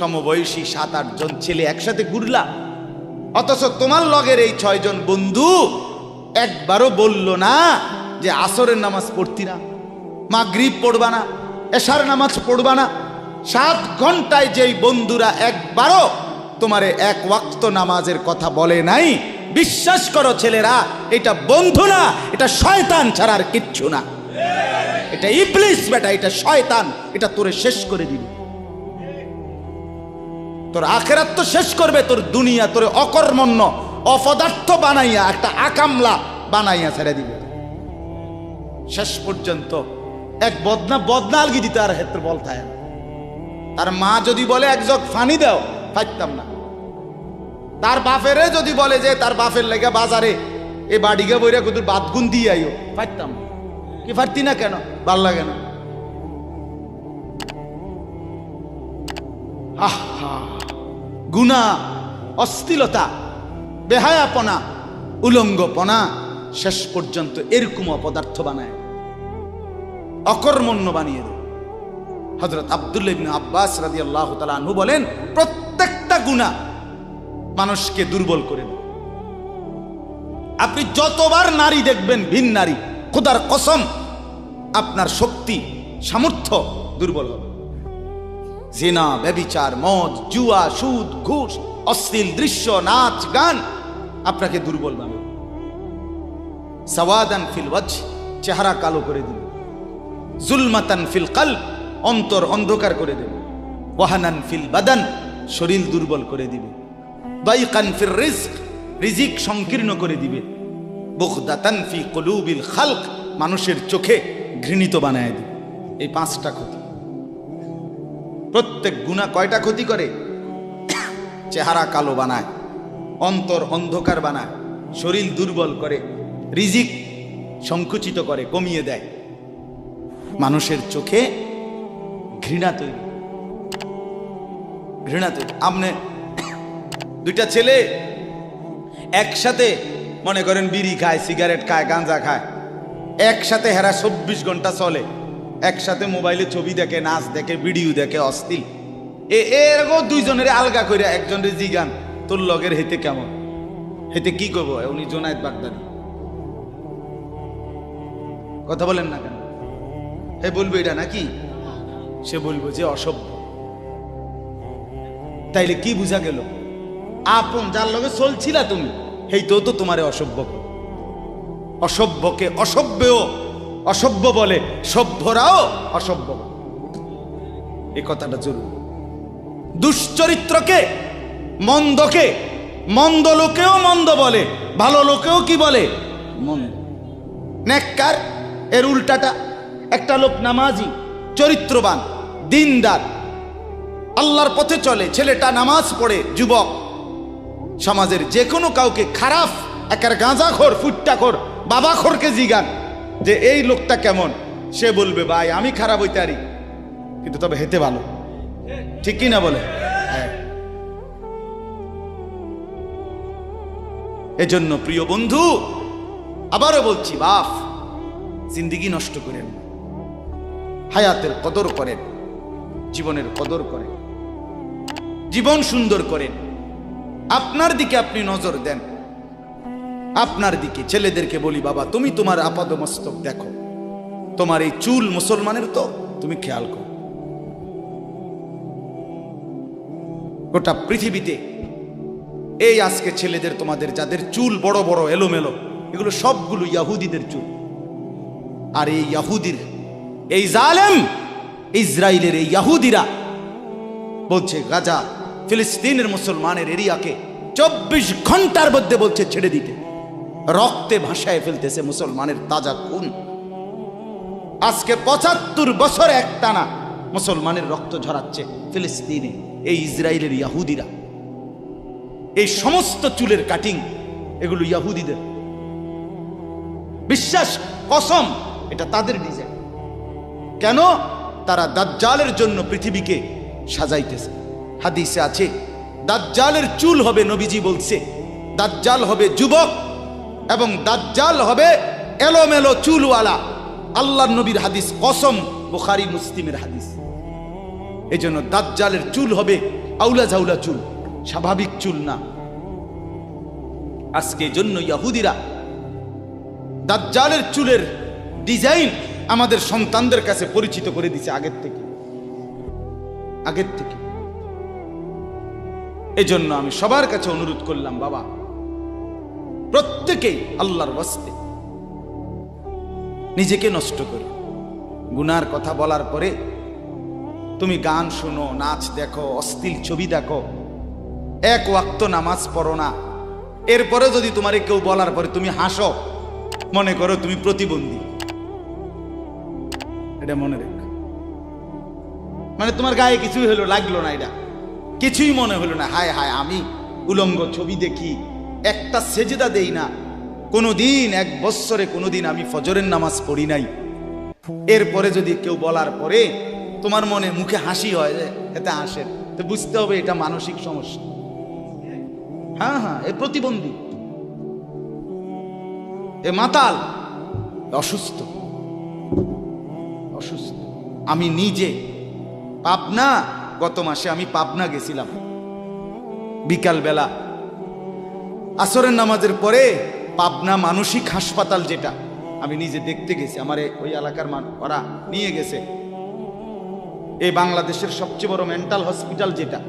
সমবয়সী 7-8 জন ছেলে একসাথে ঘুরলা, অথচ তোমার লগের এই 6 জন বন্ধু একবারও বলল না যে আসরের নামাজ পড়তি না, মাগরিব পড়বা না, এশার নামাজ পড়বা না। 7 ঘন্টায় যেই বন্ধুরা একবারও তোমারে 1 ওয়াক্ত নামাজের কথা বলে নাই, বিশ্বাস করো ছেলেরা, এটা বন্ধু না, এটা শয়তান ছাড়া আর কিচ্ছু না। এটা ইবলিস বেটা, এটা শয়তান, এটা তোরে শেষ করে দিবে। তোর আখিরাত তো শেষ করবে, তোর দুনিয়া তোরে অকর্মণ্য অপদার্থ বানাইয়া একটা আকামলা বানাইয়া ছেড়ে দিবে। শেষ পর্যন্ত এক বদনা আলগি দিতে আর ক্ষেত্রে বলতায়। তার মা যদি বলে 1 জগ পানি দাও, পাইতাম না। তার বাপেরে যদি বলে যে তার বাপের লেগে বাজারে এ বাড়িকে বইরা কুতুর বাদগুন দিয়ে আইও, পাইতাম না। কি পারতি না কেন? ভাল লাগে না। আহা, গুনাহ, অশ্লীলতা, বেহায়াপনা, উলঙ্গপনা শেষ পর্যন্ত এরকম অপদার্থ বানায়, অকর্মণ্য বানিয়ে দেয়। হযরত আব্দুল্লাহ ইবনে আব্বাস রাদিয়াল্লাহু তাআলা আনহু বলেন, প্রত্যেকটা গুনাহ মানুষকে দুর্বল করে দেয়। আপনি যতবার নারী দেখবেন ভিন নারী, খোদার কসম আপনার শক্তি সামর্থ্য দুর্বল হবে। জিনা, ব্যভিচার, মদ, জুয়া, সুদ, ঘুষ, অশ্লীল দৃশ্য, নাচ গান আপনাকে দুর্বল বানাবে। সাওয়াদান ফিল ওয়াজহ, চেহারা কালো করে দিবে। জুলমাতান ফিল কলব, অন্তর অন্ধকার করে দেবে। ওয়াহানান ফিল বাদান, শরীর দুর্বল করে দিবে। দাইকান ফির রিজক, রিজিক সংকীর্ণ করে দিবে। বুগদাতান ফি কুলুবিল খালক, মানুষের চোখে ঘৃণিত বানায় দিবে। এই 5টা ক্ষতি। প্রত্যেক গুনাহ কয়টা ক্ষতি করে? চেহারা কালো বানায়, অন্তর অন্ধকার বানায়, শরীর দুর্বল করে, রিজিক সংকুচিত করে, কমিয়ে দেয়, মানুষের চোখে ঘৃণা তৈরি। আপনি 2টা ছেলে একসাথে মনে করেন বিড়ি খায়, সিগারেট খায়, গাঁজা খায়, একসাথে হেরা 24 ঘন্টা চলে, একসাথে মোবাইলে ছবি দেখে, নাচ দেখে, ভিডিও দেখে, অশ্লীল। এরকম 2 জনের আলগা করে একজনের জিগান তোর লগের হেতে কেমন, হেতে কি করবো? উনি জোনায়েদ বাগদাদি। কথা বলেন না কেন? হে বলবো এটা নাকি? সে বলবো যে অসভ্য। তাইলে কি বুঝা গেল? আপন যার লগে চলছিলা তুমি, হেই তো তোমারে অসভ্য। অসভ্যকে অসভ্য বলে, সভ্যরাও অসভ্য বলে। এই কথাটা জরুরি। দুশ্চরিত্রকে, মন্দকে মন্দ লোকেও মন্দ বলে, ভালো লোকেও কি বলে? মন্দ। নেককার এর উল্টাটা। একটা লোক নামাজি, চরিত্রবান, দিনদার, আল্লাহর পথে চলে, ছেলেটা নামাজ পড়ে, যুবক, সমাজের যে কোনো কাউকে খারাপ, একার গাঁজাখোর, ফুট্টাখোর, বাবাখোরকে জিগান যে এই লোকটা কেমন, সে বলবে ভাই আমি খারাপ হইতে পারি, কিন্তু তবে হেতে ভালো। ঠিক কি না বলে? হ্যাঁ। এজন্য প্রিয় বন্ধু, আবারও বলছি, বাপ জিন্দেগি নষ্ট করেন, হায়াতের কদর করেন, জীবনের কদর করেন, জীবন সুন্দর করেন। আপনার দিকে আপনি নজর দেন, আপনার দিকে। ছেলেদেরকে বলি, বাবা তুমি তোমার আপাদমস্তক দেখো, তোমার এই চুল মুসলমানের তো, তুমি খেয়াল করো। গোটা পৃথিবীতে এই আজকে ছেলেদের, তোমাদের যাদের চুল বড় বড় এলোমেলো, এগুলো সবগুলো ইহুদিদের চুল। আর এই ইহুদির, এই জালেম ইসরায়েলের এই ইহুদিরা বলছে গাজা, ফিলিস্তিনের মুসলমানের এরিয়াকে 24 ঘন্টার মধ্যে বলছে ছেড়ে দিতে। রক্তে ভাসায় ফেলতেছে মুসলমানের তাজা খুন। আজকে 75 বছর একটানা মুসলমানের রক্ত ঝরাচ্ছে ফিলিস্তিনে এই ইসরায়েলের ইহুদিরা। এই সমস্ত চুলের কাটিং এগুলো ইহুদিদের। বিশ্বাস, কসম, এটা তাদের ডিজাইন। কেন? তারা দাজ্জালের জন্য পৃথিবীকে সাজাইতেছে। হাদিসে আছে দাজ্জালের চুল হবে, নবীজি বলছে দাজ্জাল হবে যুবক এবং দাজ্জাল হবে এলোমেলো চুলওয়ালা। আল্লাহর নবীর হাদিস, কসম, বুখারী মুসলিমের হাদিস। এই জন্য দাজ্জালের চুল হবে আউলা ঝাউলা চুল, স্বাভাবিক চুল না। আজকে জন্য ইহুদিরা দাজ্জালের চুলের ডিজাইন আমাদের সন্তানদের কাছে পরিচিত করে দিছে আগের থেকে। এজন্য আমি সবার কাছে অনুরোধ করলাম, বাবা প্রত্যেকেই আল্লাহর ওয়াস্তে নিজেকে নষ্ট করো। গুনার কথা বলার পরে তুমি গান শুনো, নাচ দেখো, অশ্লীল ছবি দেখো, এক ওয়াক্ত নামাজ পড়ো না, এরপরে যদি তোমারে কেউ বলার পরে তুমি হাসো, মনে করো তুমি প্রতিবন্ধী। এটা মনে রেখ, মানে তোমার গায়ে কিছুই হলো, লাগলো না, এটা কিছুই মনে হলো না, হায় হায় আমি উলঙ্গ ছবি দেখি, একটা সেজদা দেই না কোনোদিন, 1 বছরে কোনোদিন আমি ফজরের নামাজ পড়ি নাই, এরপরে যদি কেউ বলার পরে তোমার মনে মুখে হাসি হয়, এতে হাসেন, তো বুঝতে হবে এটা মানসিক সমস্যা। হ্যাঁ, এ প্রতিবন্ধী, এ মাতাল, অসুস্থ। আমি নিজে পাবনা, গত মাসে আমি পাবনা গেছিলাম, বিকাল বেলা আসরের নামাজের পরে পাবনা মানসিক হাসপাতাল, যেটা আমি নিজে দেখতে গেছি, আমার ওই এলাকার ওরা নিয়ে গেছে, এই বাংলাদেশের সবচেয়ে বড় মেন্টাল হসপিটাল যেটা,